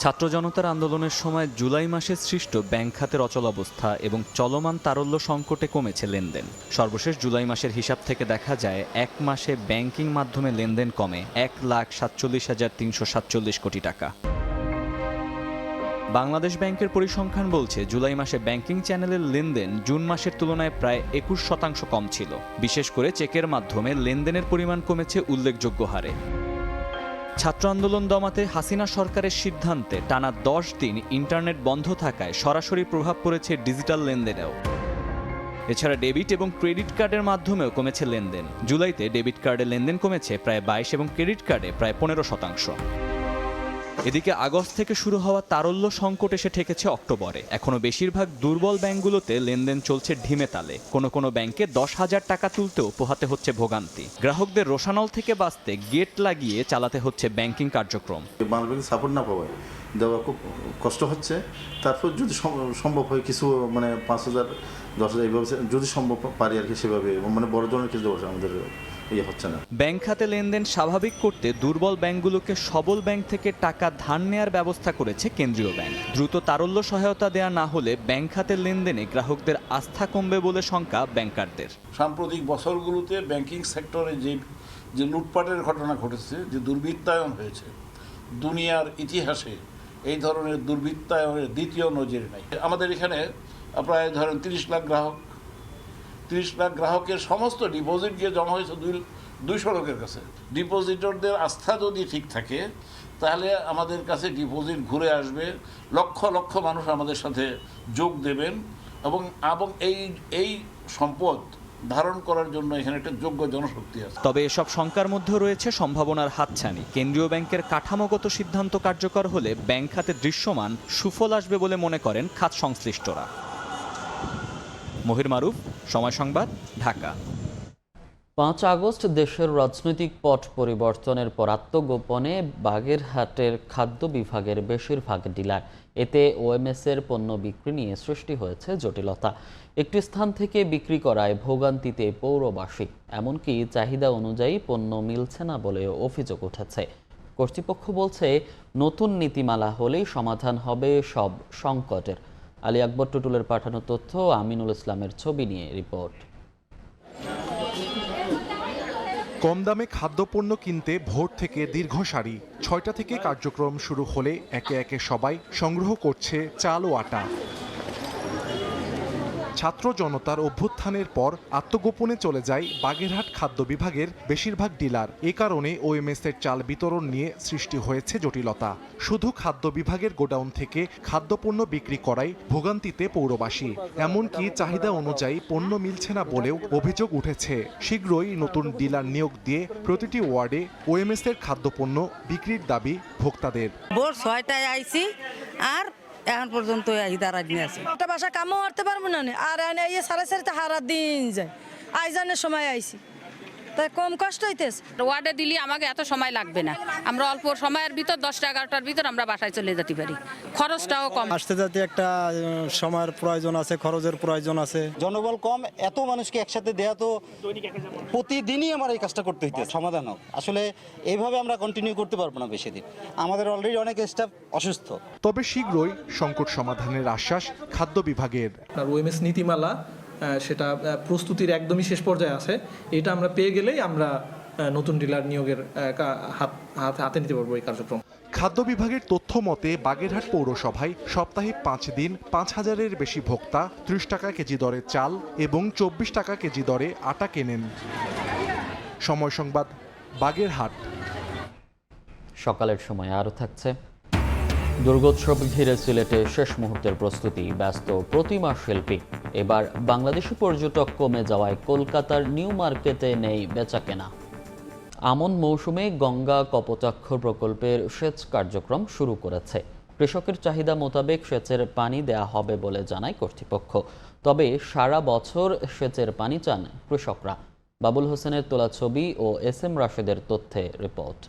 ছাত্র জনতার আন্দোলনের সময় জুলাই মাসে সৃষ্ট ব্যাংক খাতের অচলাবস্থা এবং চলমান তারল্য সংকটে কমেছে লেনদেন। সর্বশেষ জুলাই মাসের হিসাব থেকে দেখা যায়, এক মাসে ব্যাংকিং মাধ্যমে লেনদেন কমে 1,47,347 কোটি টাকা। বাংলাদেশ ব্যাংকের পরিসংখ্যান বলছে, জুলাই মাসে ব্যাংকিং চ্যানেলের লেনদেন জুন মাসের তুলনায় প্রায় 21% কম ছিল। বিশেষ করে চেকের মাধ্যমে লেনদেনের পরিমাণ কমেছে উল্লেখযোগ্য হারে। ছাত্র আন্দোলন দমাতে হাসিনা সরকারের সিদ্ধান্তে টানা 10 দিন ইন্টারনেট বন্ধ থাকায় সরাসরি প্রভাব পড়েছে ডিজিটাল লেনদেনেও। এছাড়া ডেবিট এবং ক্রেডিট কার্ডের মাধ্যমেও কমেছে লেনদেন। জুলাইতে ডেবিট কার্ডে লেনদেন কমেছে প্রায় 22 এবং ক্রেডিট কার্ডে প্রায় 15%। এদিকে আগস্ট থেকে শুরু হওয়া তারল্য সংকট এসে ঠেকেছে অক্টোবরে। এখনো বেশিরভাগ দুর্বল ব্যাংকগুলোতে লেনদেন চলছে ঢিমে তালে। কোনো ব্যাংকে 10,000 টাকা তুলতেও পোহাতে হচ্ছে ভোগান্তি। গ্রাহকদের রোষানল থেকে বাঁচতে গেট লাগিয়ে চালাতে হচ্ছে ব্যাংকিং কার্যক্রম। বাংলাদেশ সাপোর্ট না পাওয়ায় দেওয়া খুব কষ্ট হচ্ছে। তারপর যদি সম্ভব হয় কিছু মানে 5,000 10,000 এইভাবে যদি সম্ভব পারি আর কি, সেভাবে মানে বড় ধরনের কিছু দেওয়া আমাদের হচ্ছে না। ব্যাংক খাতে লেনদেন স্বাভাবিক করতে দুর্বল ব্যাংকগুলোকে সবল ব্যাংক থেকে টাকা ধার নেয়ার ব্যবস্থা করেছে কেন্দ্রীয় ব্যাংক। দ্রুত তারল্য সহায়তা দেয়া না হলে ব্যাংক খাতের লেনদেনে গ্রাহকদের আস্থা কমবে বলে শঙ্কা ব্যাংকারদের। সাম্প্রতিক বছরগুলোতে ব্যাংকিং সেক্টরে যে লুটপাটের ঘটনা ঘটেছে, যে দুর্বৃত্তায়ন হয়েছে, দুনিয়ার ইতিহাসে এই ধরনের দুর্বৃত্তায়নের দ্বিতীয় নজির নাই। আমাদের এখানে প্রায় ধরেন 30 লাখ গ্রাহকের সমস্ত ডিপোজিট গিয়ে জমা হয়েছে 200 লোকের কাছে। ডিপোজিটরদের আস্থা যদি ঠিক থাকে তাহলে আমাদের কাছে ডিপোজিট ঘুরে আসবে, লক্ষ লক্ষ মানুষ আমাদের সাথে যোগ দেবেন এবং এই সম্পদ ধারণ করার জন্য এখানে একটা যোগ্য জনশক্তি আছে। তবে এসব শঙ্কার মধ্যে রয়েছে সম্ভাবনার হাতছানি। কেন্দ্রীয় ব্যাংকের কাঠামোগত সিদ্ধান্ত কার্যকর হলে ব্যাংক খাতে দৃশ্যমান সুফল আসবে বলে মনে করেন খাত সংশ্লিষ্টরা। মহির মারুফ, সময় সংবাদ, ঢাকা। 5 আগস্ট দেশের রাজনৈতিক পট পরিবর্তনের পর আত্মগোপনে বাগেরহাটের খাদ্য বিভাগের বেশিরভাগ ডিলার। এতে ওএমএস-এর পণ্য বিক্রি নিয়ে সৃষ্টি হয়েছে জটিলতা। একটি স্থান থেকে বিক্রি করায় ভোগান্তিতে পৌরবাসী, এমনকি চাহিদা অনুযায়ী পণ্য মিলছে না বলেও অভিযোগ উঠেছে। কর্তৃপক্ষ বলছে নতুন নীতিমালা হলেই সমাধান হবে সব সংকটের। আলী আকবর টুটুলের পাঠানো তথ্য, আমিনুল ইসলামের ছবি নিয়ে রিপোর্ট। কম দামে খাদ্যপণ্য কিনতে ভোর থেকে দীর্ঘ সারি। 6টা থেকে কার্যক্রম শুরু হলে একে একে সবাই সংগ্রহ করছে চাল ও আটা। ছাত্র জনতার অভ্যুত্থানের পর আত্মগোপনে চলে যায় বাগেরহাট খাদ্য বিভাগের বেশিরভাগ ডিলার। এ কারণে ওএমএস-এর চাল বিতরণ নিয়ে সৃষ্টি হয়েছে জটিলতা। শুধু খাদ্য বিভাগের গোডাউন থেকে খাদ্যপণ্য বিক্রি করায় ভোগান্তিতে পৌরবাসী, এমনকি চাহিদা অনুযায়ী পণ্য মিলছে না বলেও অভিযোগ উঠেছে। শীঘ্রই নতুন ডিলার নিয়োগ দিয়ে প্রতিটি ওয়ার্ডে ওএমএস-এর খাদ্যপণ্য বিক্রির দাবি ভোক্তাদের। ভোর 6টায় আইছি আর এখন পর্যন্ত একটা বাসা কামও হারতে পারবো না, আর এই 4:30 হারা দিন যায়। আইজানের সময় আইছি, তাই কম কষ্ট হইতেছে। ওয়ার্ডে দিলে আমাকে এত সময় লাগবে না, আমরা অল্প সময়ের ভিতর 10টা 11টার ভিতর আমরা বাসায় চলে যেতে পারি, খরচটাও কম। আসতে যেতে একটা সময়ের প্রয়োজন আছে, খরচের প্রয়োজন আছে। জনবল কম, এত মানুষকে একসাথে দেয়া তো প্রতিদিনই আমার এই কাজটা করতে হইতে সমাধান হোক। আসলে এইভাবে আমরা কন্টিনিউ করতে পারবো না বেশি দিন, আমাদের অলরেডি অনেক স্টাফ অসুস্থ। তবে শীঘ্রই সংকট সমাধানের আশ্বাস খাদ্য বিভাগের। ওএমএস নীতিমালা সেটা প্রস্তুতির একদমই শেষ পর্যায়ে আছে। এটা আমরা পেয়ে গেলেই আমরা নতুন ডিলার নিয়োগের হাতে নিতে পারবো এই কার্যক্রম। খাদ্য বিভাগের তথ্য মতে বাগেরহাট পৌরসভায় সপ্তাহে 5 দিন 5,000-এর বেশি ভোক্তা 30 টাকা কেজি দরে চাল এবং 24 টাকা কেজি দরে আটা কেনেন। সময় সংবাদ, বাগেরহাট। সকালের সময় আরও থাকছে। দুর্গোৎসব ঘিরে সিলেটে শেষ মুহূর্তের প্রস্তুতি, ব্যস্ত প্রতিমা শিল্পী। এবার বাংলাদেশি পর্যটক কমে যাওয়ায় কলকাতার নিউ মার্কেটে নেই বেচাকেনা। আমন মৌসুমে গঙ্গা কপোতাক্ষ প্রকল্পের সেচ কার্যক্রম শুরু করেছে। কৃষকের চাহিদা মোতাবেক সেচের পানি দেয়া হবে বলে জানায় কর্তৃপক্ষ। তবে সারা বছর সেচের পানি চান কৃষকরা। বাবুল হোসেনের তোলা ছবি ও SM রাশেদের তথ্যে রিপোর্ট।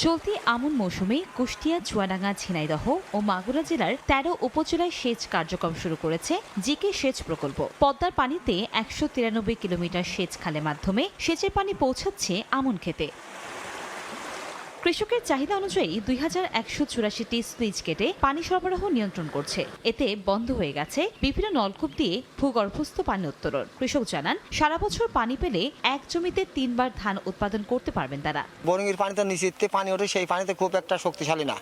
চলতি আমন মৌসুমে কুষ্টিয়া, চুয়াডাঙ্গা, ঝিনাইদহ ও মাগুরা জেলার 13 উপজেলায় সেচ কার্যক্রম শুরু করেছে জিকে সেচ প্রকল্প। পদ্মার পানিতে 193 কিলোমিটার সেচ খালের মাধ্যমে সেচের পানি পৌঁছাচ্ছে আমন খেতে। কৃষকের চাহিদা অনুযায়ী 2184টি সুইচ কেটে পানি সরবরাহ নিয়ন্ত্রণ করছে। এতে বন্ধ হয়ে গেছে বিভিন্ন নলকূপ দিয়ে ভূগর্ভস্থ পানি উত্তোলন। কৃষক জানান, সারা বছর পানি পেলে এক জমিতে 3 বার ধান উৎপাদন করতে পারবেন তারা। বোরিংয়ের পানিতে নিচে পানি ওঠে, সেই পানিতে খুব একটা শক্তিশালী না।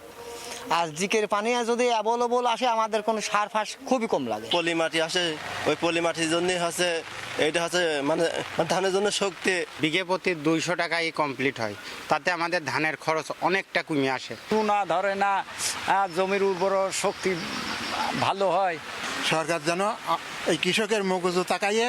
আর জিকের পানি যদি অ্যাভেলেবল আসে, আমাদের কোনো সার ফাঁস খুবই কম লাগে। পলি মাটি আসে, ওই পলি মাটির জন্য হচ্ছে এইটা হচ্ছে মানে ধানের জন্য শক্তি। বিঘে প্রতি 200 টাকায় কমপ্লিট হয়, তাতে আমাদের ধানের খরচ অনেকটা কমে আসে। না ধরে না, জমির উর্বর শক্তি ভালো হয়। সরকার যেন এই কৃষকের মগজ তাকাইয়ে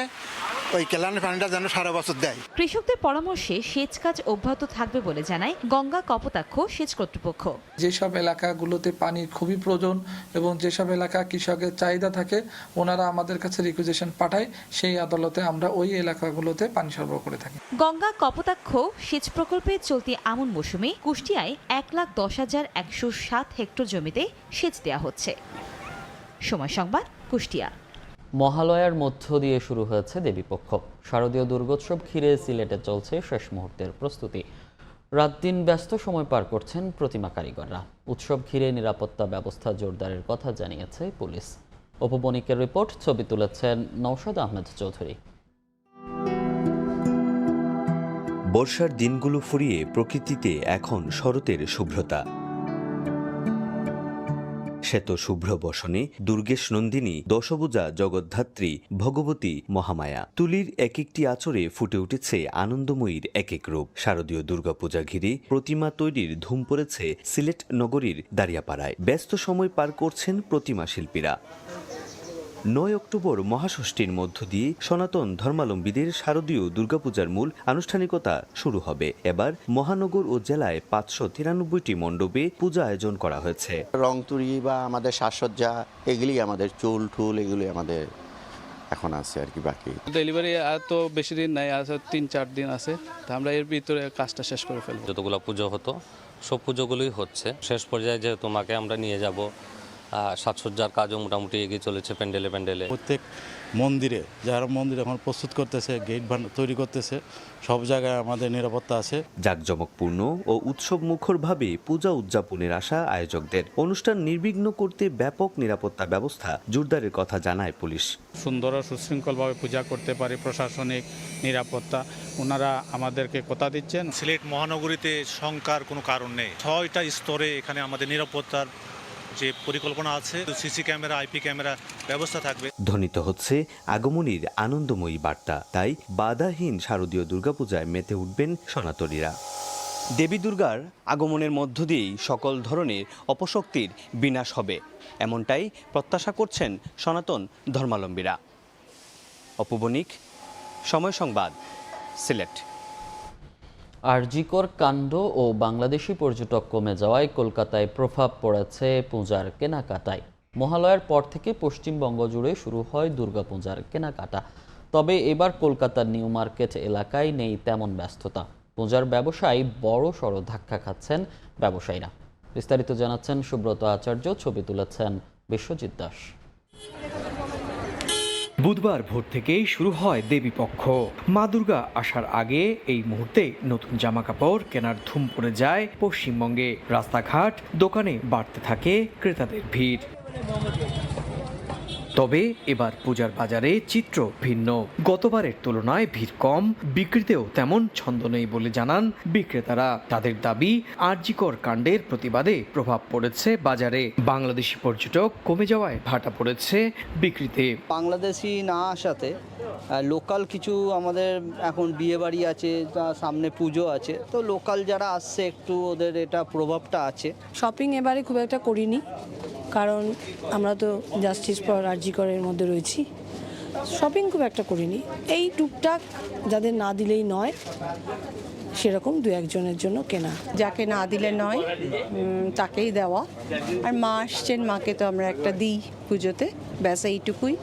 ওই কেলানের পানিটা যেন সারা বছর দেয়। কৃষকদের পরামর্শে সেচ কাজ অব্যাহত থাকবে বলে জানায় গঙ্গা কপোতাক্ষ সেচ কর্তৃপক্ষ। যেসব এলাকাগুলোতে পানির খুবই প্রয়োজন এবং যেসব এলাকা কৃষকের চাহিদা থাকে ওনারা আমাদের কাছে রিকুইজিশন পাঠায়, সেই আদালতে আমরা ওই এলাকাগুলোতে পানি সরবরাহ করে থাকি। গঙ্গা কপোতাক্ষ সেচ প্রকল্পে চলতি আমন মৌসুমে কুষ্টিয়ায় 1,10,107 হেক্টর জমিতে সেচ দেওয়া হচ্ছে। সময় সংবাদ, কুষ্টিয়া। মহালয়ার মধ্য দিয়ে শুরু হয়েছে দেবীপক্ষ। শারদীয় দুর্গোৎসব ঘিরে সিলেটে চলছে শেষ মুহূর্তের প্রস্তুতি। রাত দিন ব্যস্ত সময় পার করছেন প্রতিমা কারিগররা। উৎসব ঘিরে নিরাপত্তা ব্যবস্থা জোরদারের কথা জানিয়েছে পুলিশ। উপবণিকের রিপোর্ট, ছবি তুলেছেন নওশাদ আহমেদ চৌধুরী। বর্ষার দিনগুলো ফুরিয়ে প্রকৃতিতে এখন শরতের শুভ্রতা। শ্বেত শুভ্র বসনে দুর্গেশ নন্দিনী, দশভুজা জগদ্ধাত্রী, ভগবতী মহামায়া। তুলির এক একটি আঁচড়ে ফুটে উঠেছে আনন্দময়ীর এক এক রূপ। শারদীয় দুর্গাপূজা ঘিরে প্রতিমা তৈরির ধুম পড়েছে সিলেট নগরীর দাঁড়িয়াপাড়ায়। ব্যস্ত সময় পার করছেন প্রতিমা শিল্পীরা। 9 অক্টোবর মহাষষ্ঠীর মধ্য দিয়ে সনাতন ধর্মাবলম্বীদের শারদীয় দুর্গাপূজার মূল আনুষ্ঠানিকতা শুরু হবে। এবার মহানগর ও জেলায় 593টি মণ্ডপে পূজা আয়োজন করা হয়েছে। রংতুরি বা আমাদের সাজসজ্জা, এগুলি আমাদের চুল টুল এগুলি আমাদের এখন আছে আর কি। বাকি ডেলিভারি আর তো বেশি দিন নাই, আছে 3-4 দিন আছে। তা আমরা এর ভিতরে কাজটা শেষ করে ফেলবো। যতগুলো পুজো হতো সব পুজোগুলোই হচ্ছে। শেষ পর্যায়ে যে তোমাকে আমরা নিয়ে যাব, সাজসজ্জার কাজও মোটামুটি এগিয়ে চলেছে প্যান্ডেলে প্যান্ডেলে। প্রত্যেক মন্দিরে যারা মন্দির এখন প্রস্তুত করতেছে, গেট তৈরি করতেছে, সব জায়গায় আমাদের নিরাপত্তা আছে। জাঁকজমকপূর্ণ ও উৎসব মুখরভাবে পূজা উদযাপনের আশা আয়োজকদের। অনুষ্ঠান নির্বিঘ্ন করতে ব্যাপক নিরাপত্তা ব্যবস্থা জোরদারের কথা জানায় পুলিশ। সুন্দর ও সুশৃঙ্খলভাবে পূজা করতে পারে, প্রশাসনিক নিরাপত্তা ওনারা আমাদেরকে কথা দিচ্ছেন। সিলেট মহানগরীতে শঙ্কার কোনো কারণ নেই। 6টা স্তরে এখানে আমাদের নিরাপত্তার যে পরিকল্পনা আছে, সিসি ক্যামেরা, আইপি ক্যামেরা ব্যবস্থা থাকবে। ধ্বনিত হচ্ছে আগমনীর আনন্দময়ী বার্তা। তাই বাধাহীন শারদীয় দুর্গাপূজায় মেতে উঠবেন সনাতনীরা। দেবী দুর্গার আগমনের মধ্য দিয়েই সকল ধরনের অপশক্তির বিনাশ হবে, এমনটাই প্রত্যাশা করছেন সনাতন ধর্মাবলম্বীরা। অপবণিক, সময় সংবাদ, সিলেট। আরজিকর কাণ্ড ও বাংলাদেশি পর্যটক কমে যাওয়ায় কলকাতায় প্রভাব পড়েছে পূজার কেনাকাটায়। মহালয়ার পর থেকে পশ্চিমবঙ্গ জুড়ে শুরু হয় দুর্গাপূজার কেনাকাটা। তবে এবার কলকাতার নিউ মার্কেট এলাকায় নেই তেমন ব্যস্ততা। পূজার ব্যবসায় বড় সড় ধাক্কা খাচ্ছেন ব্যবসায়ীরা। বিস্তারিত জানাচ্ছেন সুব্রত আচার্য, ছবি তুলেছেন বিশ্বজিৎ দাস। বুধবার ভোর থেকেই শুরু হয় দেবীপক্ষ। মা দুর্গা আসার আগে এই মুহূর্তে নতুন জামা কাপড় কেনার ধুম পড়ে যায় পশ্চিমবঙ্গে। রাস্তাঘাট, দোকানে বাড়তে থাকে ক্রেতাদের ভিড়। তবে এবার পূজার বাজারে চিত্র ভিন্ন। গতবারের তুলনায় ভিড় কম, বিক্রিতেও তেমন ছন্দ নেই বলে জানান বিক্রেতারা। তাদের দাবি, আরজিকর কাণ্ডের প্রতিবাদে প্রভাব পড়েছে বাজারে। বাংলাদেশি পর্যটক কমে যাওয়ায় ভাটা পড়েছে বিক্রিতে। বাংলাদেশি না আসাতে লোকাল কিছু আমাদের এখন বিয়ে বাড়ি আছে, সামনে পুজো আছে, তো লোকাল যারা আসছে একটু ওদের এটা প্রভাবটা আছে। শপিং এবারে খুব একটা করিনি, কারণ আমরা তো জাস্টিস ফর আরজিকরের মধ্যে রয়েছি। শপিং খুব একটা করিনি। এই টুকটাক যাদের না দিলেই নয় সেরকম 2-1জনের জন্য কেনা। যাকে না দিলে নয় তাকেই দেওয়া। আর মা আসছেন, মাকে তো আমরা একটা দিই পুজোতে, ব্যাস এইটুকুই।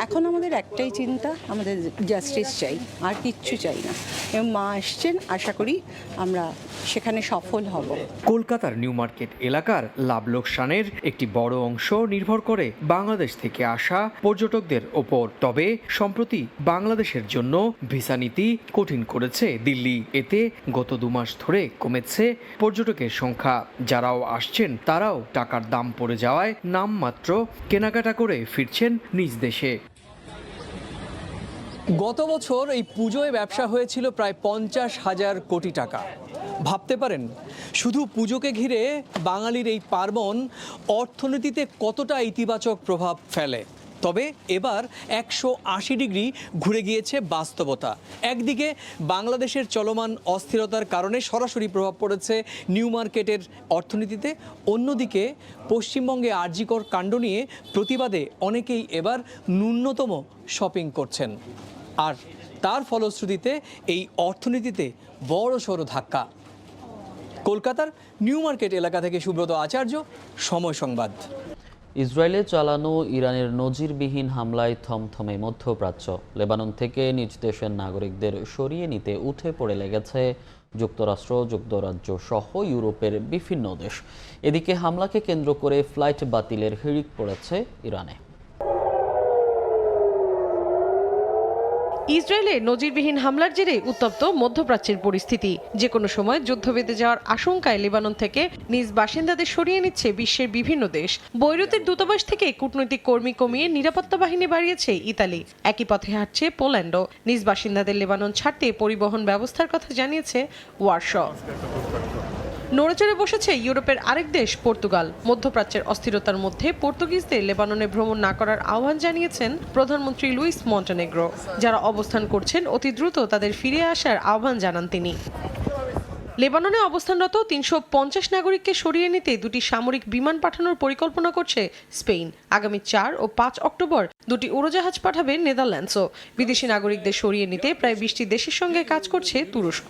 এখন আমাদের একটাই চিন্তা, আমাদের জাস্টিস চাই, আর কিচ্ছু চাই না। এবং মা আসছেন, আশা করি আমরা সেখানে সফল হব। কলকাতার নিউ মার্কেট এলাকার লাভ লোকসানের একটি বড় অংশ নির্ভর করে বাংলাদেশ থেকে আসা পর্যটকদের ওপর। তবে সম্প্রতি বাংলাদেশের জন্য ভিসা নীতি কঠিন করেছে দিল্লি। এতে গত 2 মাস ধরে কমেছে পর্যটকের সংখ্যা। যারাও আসছেন তারাও টাকার দাম পড়ে যাওয়ায় নামমাত্র কেনাকাটা করে ফিরছেন নিজ দেশে। গত বছর এই পুজোয় ব্যবসা হয়েছিল প্রায় 50,000 কোটি টাকা। ভাবতে পারেন শুধু পুজোকে ঘিরে বাঙালির এই পার্বণ অর্থনীতিতে কতটা ইতিবাচক প্রভাব ফেলে। তবে এবার 180 ডিগ্রি ঘুরে গিয়েছে বাস্তবতা। একদিকে বাংলাদেশের চলমান অস্থিরতার কারণে সরাসরি প্রভাব পড়েছে নিউ মার্কেটের অর্থনীতিতে, অন্যদিকে পশ্চিমবঙ্গে আরজিকর কাণ্ড নিয়ে প্রতিবাদে অনেকেই এবার ন্যূনতম শপিং করছেন। আর তার ফলশ্রুতিতে এই অর্থনীতিতে বড়সড় ধাক্কা। কলকাতার নিউ মার্কেট এলাকা থেকে সুব্রত আচার্য, সময় সংবাদ। ইসরায়েলে চালানো ইরানের নজিরবিহীন হামলায় থমথমে মধ্যপ্রাচ্য। লেবানন থেকে নিজ দেশের নাগরিকদের সরিয়ে নিতে উঠে পড়ে লেগেছে যুক্তরাষ্ট্র, যুক্তরাজ্য সহ ইউরোপের বিভিন্ন দেশ। এদিকে হামলাকে কেন্দ্র করে ফ্লাইট বাতিলের হিড়িক পড়েছে ইরানে। ইসরায়েলে নজিরবিহীন হামলার জেরে উত্তপ্ত মধ্যপ্রাচ্যের পরিস্থিতি। যে কোনো সময় যুদ্ধ বেঁধে যাওয়ার আশঙ্কায় লেবানন থেকে নিজ বাসিন্দাদের সরিয়ে নিচ্ছে বিশ্বের বিভিন্ন দেশ। বৈরুতের দূতাবাস থেকে কূটনৈতিক কর্মী কমিয়ে নিরাপত্তা বাহিনী বাড়িয়েছে ইতালি। একই পথে হাঁটছে পোল্যান্ডও। নিজ বাসিন্দাদের লেবানন ছাড়তে পরিবহন ব্যবস্থার কথা জানিয়েছে ওয়ারশ। নড়েচড়ে বসেছে ইউরোপের আরেক দেশ পর্তুগাল। মধ্যপ্রাচ্যের অস্থিরতার মধ্যে পর্তুগিজদের লেবাননে ভ্রমণ না করার আহ্বান জানিয়েছেন প্রধানমন্ত্রী লুইস মন্টেনেগ্রো। যারা অবস্থান করছেন অতি দ্রুত তাদের ফিরে আসার আহ্বান জানান তিনি। লেবাননে অবস্থানরত 350 নাগরিককে সরিয়ে নিতে দুটি সামরিক বিমান পাঠানোর পরিকল্পনা করছে স্পেন। আগামী 4 ও 5 অক্টোবর দুটি উড়োজাহাজ পাঠাবে নেদারল্যান্ডসও। বিদেশি নাগরিকদের সরিয়ে নিতে প্রায় 20টি দেশের সঙ্গে কাজ করছে তুরস্ক।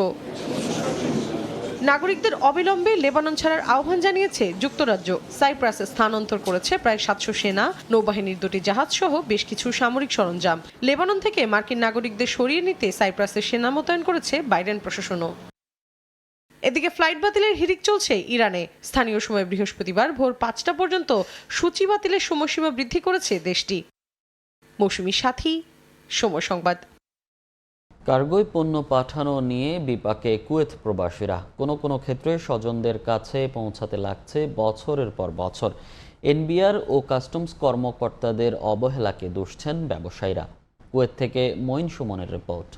নাগরিকদের অবিলম্বে লেবানন ছাড়ার আহ্বান জানিয়েছে যুক্তরাজ্য। সাইপ্রাসে স্থানান্তর করেছে প্রায় 700 সেনা, নৌবাহিনীর দুটি জাহাজ সহ বেশ কিছু সামরিক সরঞ্জাম। লেবানন থেকে মার্কিন নাগরিকদের সরিয়ে নিতে সাইপ্রাসের সেনা মোতায়েন করেছে বাইডেন প্রশাসনও। এদিকে ফ্লাইট বাতিলের হিড়িক চলছে ইরানে। স্থানীয় সময় বৃহস্পতিবার ভোর 5টা পর্যন্ত সূচি বাতিলের সময়সীমা বৃদ্ধি করেছে দেশটি। মৌসুমী সাথী, সময় সংবাদ। কার্গোয় পণ্য পাঠানো নিয়ে বিপাকে কুয়েত প্রবাসীরা। কোনো ক্ষেত্রে স্বজনদের কাছে পৌঁছাতে লাগছে বছরের পর বছর। এনবিআর ও কাস্টমস কর্মকর্তাদের অবহেলাকে দুষছেন ব্যবসায়ীরা। কুয়েত থেকে মঈন সুমনের রিপোর্ট।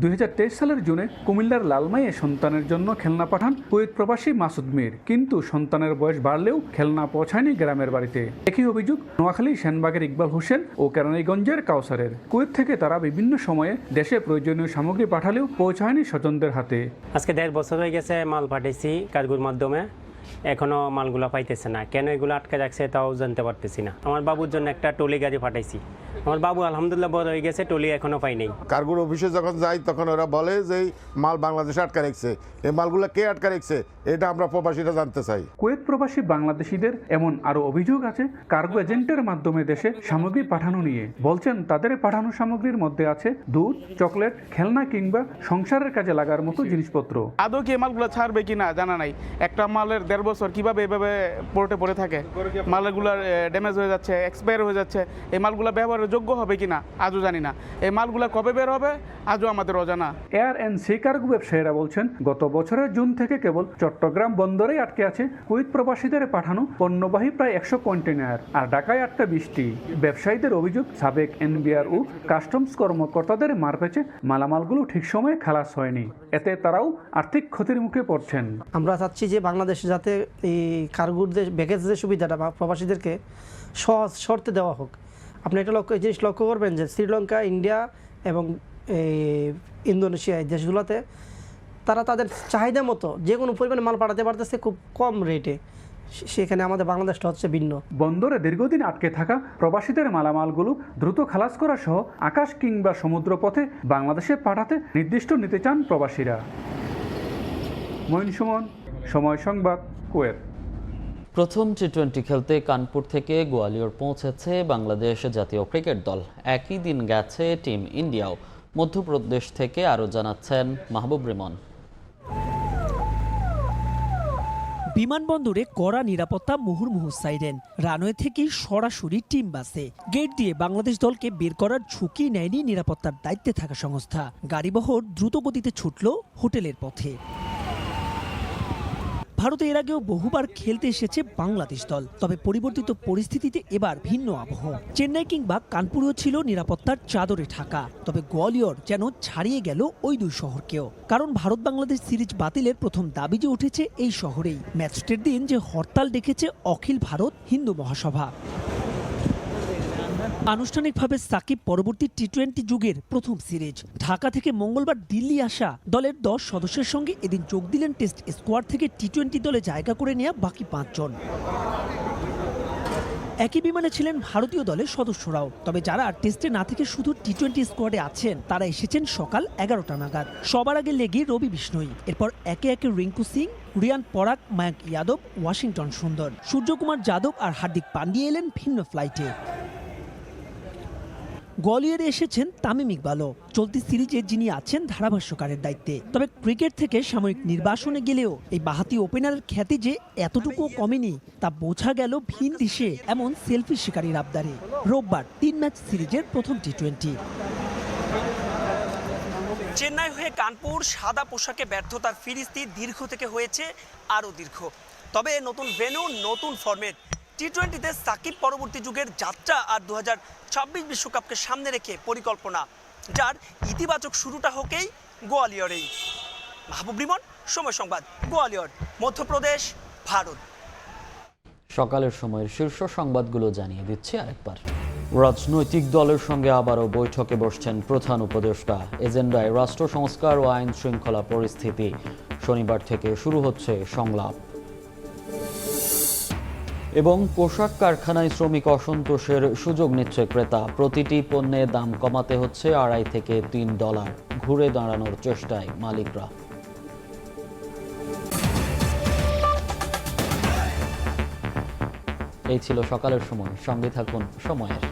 2023 সালের জুনে কুমিল্লার লালমাইয়ে সন্তানের জন্য খেলনা পাঠান কুয়েত প্রবাসী মাসুদ মির। কিন্তু সন্তানের বয়স বাড়লেও খেলনা পৌঁছায়নি গ্রামের বাড়িতে। একই অভিযোগ নোয়াখালী সেনবাগের ইকবাল হোসেন ও কেরানীগঞ্জের কাউসারের। কুয়েত থেকে তারা বিভিন্ন সময়ে দেশে প্রয়োজনীয় সামগ্রী পাঠালেও পৌঁছায়নি স্বজনদের হাতে। আজকে 1.5 বছর হয়ে গেছে মাল পাঠাইছি কার্গোর মাধ্যমে, এখনো মালগুলো পাইতেছে না। কেন এগুলো আটকে রাখছে তাও জানতে পারতেছি না। আমার বাবুর জন্য একটা টলি গাড়ি পাঠাইছি। আমার বাবু আলহামদুলিল্লাহ বড় হয়ে গেছে, টলি এখনো পাই নাই। কার্গোর অফিসে যখন যাই তখন ওরা বলে যে মাল বাংলাদেশে আটকা রেখেছে। এই মালগুলো কে আটকা রেখেছে এটা আমরা প্রবাসীরা জানতে চাই। কুয়েত প্রবাসী বাংলাদেশিদের এমন আরো অভিযোগ আছে কার্গো এজেন্টের মাধ্যমে দেশে সামগ্রী পাঠানো নিয়ে। বলছেন তাদের পাঠানো সামগ্রীর মধ্যে আছে দুধ, চকলেট, খেলনা কিংবা সংসারের কাজে লাগার মতো জিনিসপত্র। আদৌ কি মালগুলো ছাড়বে কিনা জানা নাই। একটা মালের 1.5 বছর কিভাবে এভাবে পোর্টে পড়ে থাকে, মালগুলোর ড্যামেজ হয়ে যাচ্ছে, এক্সপায়ার হয়ে যাচ্ছে। এই মালগুলো ব্যবহারের যোগ্য হবে কিনা আজও জানি না। এই মালগুলো কবে বের হবে আজও আমাদের অজানা। এয়ার অ্যান্ড সি কার্গো ব্যবসায়ীরা বলছেন গত বছরের জুন থেকে কেবল চট্টগ্রাম বন্দরেই আটকে আছে কুয়েত প্রবাসীদের পাঠানো পণ্যবাহী প্রায় 100 কন্টেনার, আর ঢাকায় 8টি। ব্যবসায়ীদের অভিযোগ সাবেক এনবিআর ও কাস্টমস কর্মকর্তাদের মারপ্যাচে মালামালগুলো ঠিক সময়ে খালাস হয়নি। এতে তারাও আর্থিক ক্ষতির মুখে পড়ছেন। আমরা চাচ্ছি যে বাংলাদেশে যাতে এই কার্গোদের ব্যাগেজের সুবিধাটা বা প্রবাসীদেরকে সহজ শর্তে দেওয়া হোক। আপনি এটা এই জিনিস লক্ষ্য করবেন যে শ্রীলঙ্কা, ইন্ডিয়া এবং ইন্দোনেশিয়া এই দেশগুলোতে তারা তাদের চাহিদা মতো যে কোনো পরিমাণে মাল পাঠাতে পারতেছে খুব কম রেটে। সেখানে আমাদের বাংলাদেশটা হচ্ছে ভিন্ন। বন্দরে দীর্ঘদিন আটকে থাকা প্রবাসীদের মালামালগুলো দ্রুত খালাস করা সহ আকাশ কিংবা সমুদ্র পথে বাংলাদেশে পাঠাতে নির্দিষ্ট নিতে চান প্রবাসীরা। মঈন সুমন, সময় সংবাদ, কুয়েত। প্রথম টি-20 খেলতে কানপুর থেকে গোয়ালিয়র পৌঁছেছে বাংলাদেশ জাতীয় ক্রিকেট দল। একই দিন গেছে টিম ইন্ডিয়াও। মধ্যপ্রদেশ থেকে আরও জানাচ্ছেন মাহবুব রিমন। বিমানবন্দরে কড়া নিরাপত্তা, মুহুর্মুহু সাইরেন, রানওয়ে থেকে সরাসরি টিম বাসে। গেট দিয়ে বাংলাদেশ দলকে বের করার ঝুঁকি নেয়নি নিরাপত্তার দায়িত্বে থাকা সংস্থা। গাড়িবহর দ্রুত গতিতে ছুটল হোটেলের পথে। ভারতে এর আগেও বহুবার খেলতে এসেছে বাংলাদেশ দল, তবে পরিবর্তিত পরিস্থিতিতে এবার ভিন্ন আবহ। চেন্নাই কিংবা কানপুরেও ছিল নিরাপত্তার চাদরে ঢাকা, তবে গোয়ালিয়র যেন ছাড়িয়ে গেল ওই দুই শহরকেও। কারণ ভারত বাংলাদেশ সিরিজ বাতিলের প্রথম দাবি যে উঠেছে এই শহরেই। ম্যাচটির দিন যে হরতাল ডেকেছে অখিল ভারত হিন্দু মহাসভা। আনুষ্ঠানিকভাবে সাকিব পরবর্তী টি-20 যুগের প্রথম সিরিজ। ঢাকা থেকে মঙ্গলবার দিল্লি আসা দলের 10 সদস্যের সঙ্গে এদিন যোগ দিলেন টেস্ট স্কোয়াড থেকে টি-20 দলে জায়গা করে নেওয়া বাকি 5 জন। একই বিমানে ছিলেন ভারতীয় দলের সদস্যরাও, তবে যারা টেস্টে না থেকে শুধু টি-20 স্কোয়াডে আছেন তারা এসেছেন সকাল 11টা নাগাদ। সবার আগে লেগে রবি বিষ্ণই, এরপর একে একে রিঙ্কু সিং, রিয়ান পরাগ, মায়াঙ্ক যাদব, ওয়াশিংটন সুন্দর, সূর্যকুমার যাদব আর হার্দিক পান্ডিয়া এলেন ভিন্ন ফ্লাইটে। গোয়ালিয়রে এসেছেন তামিম ইকবালও, চলতি সিরিজে যিনি আছেন ধারাভাষ্যকারের দায়িত্বে। তবে ক্রিকেট থেকে সাময়িক নির্বাসনে গেলেও এই বাঁহাতি ওপেনারের খ্যাতি যে এতটুকুও কমেনি তা বোঝা গেল ভিন দেশে এমন সেলফি শিকারীর আবদারে। রোববার 3 ম্যাচ সিরিজের প্রথম টি-20। চেন্নাই হয়ে কানপুর সাদা পোশাকে ব্যর্থতার ফিরিস্তি দীর্ঘ থেকে হয়েছে আরও দীর্ঘ। তবে নতুন ভেন্যু, নতুন ফরম্যাট, টি-20তে সাকিব পরবর্তী যুগের যাত্রা আর 2026 বিশ্বকাপকে সামনে রেখে পরিকল্পনা, যার ইতিবাচক শুরুটা হোকেই গোয়ালিয়রেই। মাহবুব রিমন, সময় সংবাদ, গোয়ালিয়র, মধ্যপ্রদেশ, ভারত। সকালের সময়ের শীর্ষ সংবাদগুলো জানিয়ে দিচ্ছি আরেকবার। রাজনৈতিক দলের সঙ্গে আবারও বৈঠকে বসছেন প্রধান উপদেষ্টা। এজেন্ডায় রাষ্ট্র সংস্কার ও আইন শৃঙ্খলা পরিস্থিতি। শনিবার থেকে শুরু হচ্ছে সংলাপ। এবং পোশাক কারখানায় শ্রমিক অসন্তোষের সুযোগ নিচ্ছে ক্রেতা। প্রতিটি পণ্যের দাম কমাতে হচ্ছে $2.5 থেকে $3, ঘুরে দাঁড়ানোর চেষ্টায় মালিকরা। এই ছিল সকালের সময়। সঙ্গে থাকুন সময়ের।